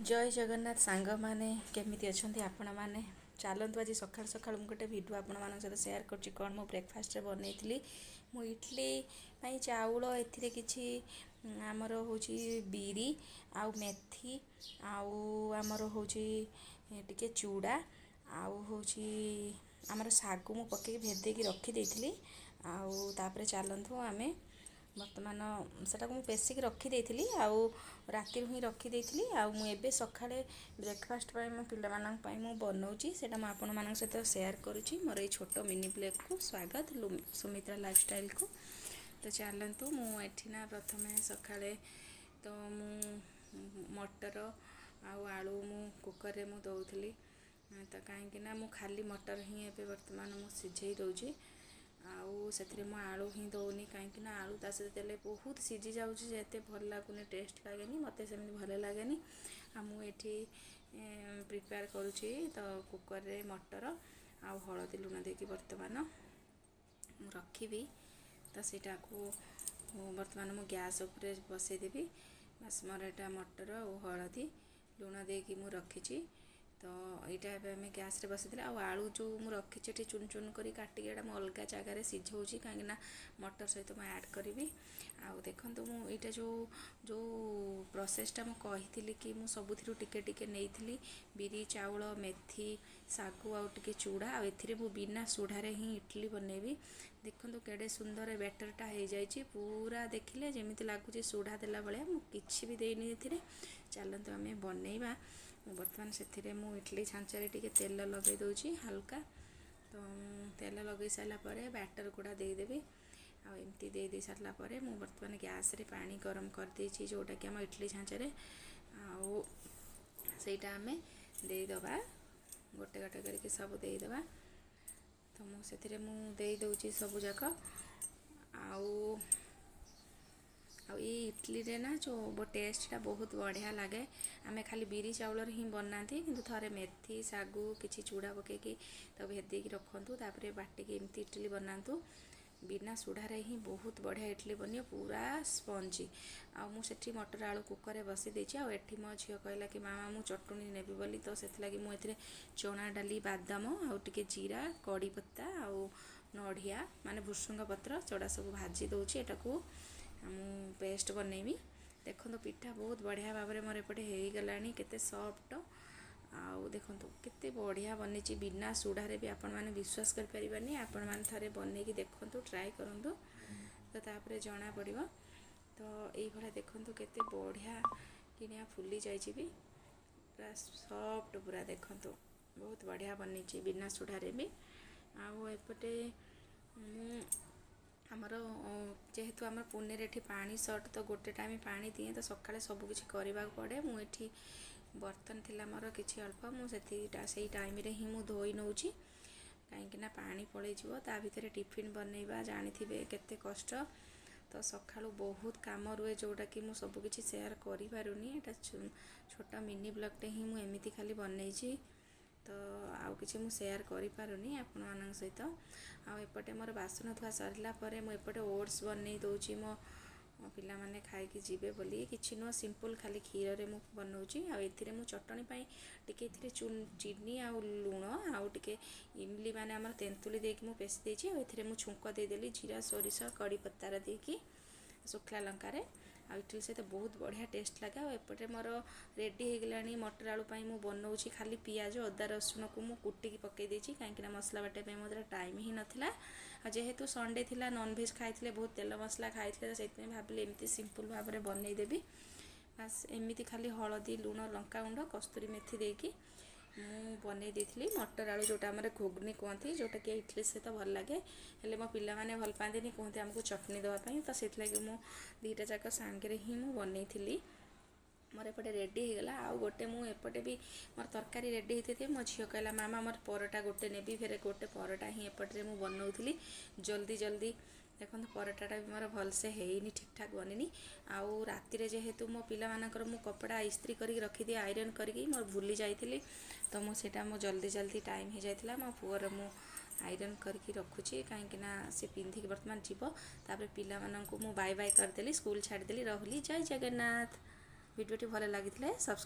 जय जगन्नाथ सांग माने केमिति अछंती आपण माने चलतु आज सकाळ सकाळ मु गोटे वीडियो आपण मान सहित शेयर करछि कोन मु ब्रेकफास्ट रे बनैथिली मु इडली पई चाउल एथिरे किछि आमर होछि बीरी आउ मेथी आउ आमर होछि टिके चूड़ा आउ होछि आमर सागु मु पके भेदे की रखी देथिली आउ तापरे चलंतु आमे बर्तमान सेटा को पेसिक रखी देथिली आउ राति ही रखी देथिली आउ मु एबे सखाळे ब्रेकफास्ट पई मो पिला मानन पई मु बनौची सेटा म आपण मानन सहित शेयर करूची मोर ए छोटो मिनी ब्लॉग को स्वागत सुमित्रा लाइफस्टाइल को। तो चलंतु मु एठिना प्रथमे सखाळे तो मु मटर आउ आलू मु कुकर रे मु दउथली तो कहीं ना मु खाली मटर ही एबे वर्तमान मु सिझेई दउची आउ से मु आलू ही दौनी कहीं आलू ता सहित देले बहुत सीझी जाऊँगी जेते भल लगुनि टेस्ट लगे मत सेमती भल लगे आ मुझे प्रिपेयर करुँची तो कुकर रे मटर आउ हलदी लुण देकी बर्तमान रखी तो सीटा को बर्तमान मु गैस उपरे बसईदेवी बस मोर एटा मटर और हलदी लुण देकी मु रखी तो यहाँ आम गैस रे बसई आलू जो मुझे रखी चुन चुन कर काटिक एटा अलग जगार सिझाऊँगी कहीं मटर सहित मुझे ऐड करी आउ देखु मुझे जो जो प्रोसेसटा मुझे कि मु सबुथिरु टिके टिके नहीं बिरी चाउल मेथी सागु आउ टिके चूड़ा आ एथिरे मु बिना सुढ़ारे ही इडली बनैबी देखो केड़े सुंदर बैटरटा हो जाइए पूरा देखिले जमी लगुच सुढ़ा देला भाया मुझे भी देनी एथिरे चलतु आम बनैबा बर्तमान से इडली छांचारे टिके तेल लगे दूची हल्का तो तेल लगे सारापर बैटर गुड़ा देदेवी आमती दे सारा पर मु बर्तमान गैस रे पानी गरम कर देछि जोटा कि आम इडली छांचारे आउ सेटा आमे देदबा गोटे गोटे करके सब देदबा तो मुझे मु दे दउची सब जाक आउ इडली रे ना जो वो टेस्टा बहुत बढ़िया लगे आम खाली बिरी चाउल ही बनाती किंतु थरे मेथी सागु किसी चूड़ा पकईकी तो भेदेकी रखु तापर बाटिकी एमती इडली बनातु बिना सुढ़ारे ही बहुत बढ़िया इडली बन पूरा स्पंजी आ मुझे मटर आलू कुकर रे बसी देछि आ एठी मो झियो कहला कि मामा मु चटुनी नेबी बोली तो सेथलागी मु एथिरे चना डाली बादाम आउ टिके जीरा कड़ी पत्ता आउ नड़िया माने भुसुंग पत्र चढ़ा सब भाजी दउछि एटाकू मु पेस्ट बनैबी देखो पिठा बहुत बढ़िया भाव में मोर एपटे हो गलानी केते सॉफ्ट आउ देखो केते बढ़िया बनी बिना सुढ़ारे भी आपण मैंने विश्वास कर परिबानी आपण मैंने थरे बने की देखो ट्राए करूँ तो तापर जना पड़ो तो ये देखो केते बढ़िया कि फुली जाइए भी पूरा सॉफ्ट पूरा देखो बहुत बढ़िया बनी बिना सुढ़ारे भी आउ एपटे आमर जेहेतु आम पुणे रे पानी सर्ट तो गोटे टाइम पानी दिए तो सकाଳେ सबकिछि करने पड़े मुझे बर्तन थिला मोर किछि अल्प मुझे टाइम रे ही मु धोई नौची कहीं पानी पड़े ता भितर टिफिन बनैबा जानी केते कष्ट तो सकाळु बहुत काम रुए जोटा कि मु सबकिछि शेयर करि पारुनी एटा छोटा मिनी ब्लॉगटे ही मु एमिति खाली बनैछि तो आउ किछि मु शेयर करि पारुनी आपण मानक सहित आ एपटे मोर बासन धुआ सरला परे मु एपटे ओट्स बनै दउची मो पिला माने खाई कि जीवे बोली किछि नो सिंपल खाली खीर रे मु बनौची आ एथिरे मु चटनी पई टिके एथिरे चीनी आ लूण आ टिके इमली माने हमर तेंतुली देकी मु पेस देछि आ एथिरे मु छुंक दे देली जीरा सोरिष कड़ी पत्ता देकी सुखला लंका रे आ इडली सहित बहुत बढ़िया टेस्ट लगे एपटे मोर रेडी हो गलानी मटर आलू पाई मु बनौची खाली पियाज अदा रसुण को मु कुटिकी पकई देछि कहीं मसला बाटे पे मोर टाइम ही नथिला आ जेहेतु संडे थिला नॉनवेज खाइथिले बहुत तेल मसला खाइथिले तो सेति भाबिले एमती सिंपल भाव में बनई देबी बस एमती खाली हलदी लुण लंका गुंड कस्तूरी मेथी देकी मु बनई देथिली मटर आलू जोटा हमर घुगनी कहती जोटा कि इडली सहित भल लगे हेले मो पिला माने भल पांदेनी कहते हमको चटनी देवा पई तो सेति लगे मु दीटा जाक सांगे ही मु बनई थिली मोर एपटे रेडी हो गला आउ गोटे मु एपटे भी मोर तरकारी रेडी होते मो झियो कहला मामा मोर परोटा गोटे नेबी फेरे गोटे परोटा ही एपटे मु बनौथली जल्दी जल्दी देखो परोटाटा भी मोर भलसे हेनी ठीक ठाक बनिनी आउ राति जेहेतु मो पिला मानकर मु कपड़ा इस्त्री करके रखिदिए आयरन करके मोर भूली जाइथिली तो मो सेटा मो जल्दी जल्दी टाइम हो जाइथिला मो पुअर मु आयरन करके रखुची कहीं से पिंधिक बर्तमान जीव तापर पिला माननकु मु बाय बाय करदेली स्कूल छाड़देली रहली जय जगन्नाथ वीडियोटी भल लगी सब्सक्राइब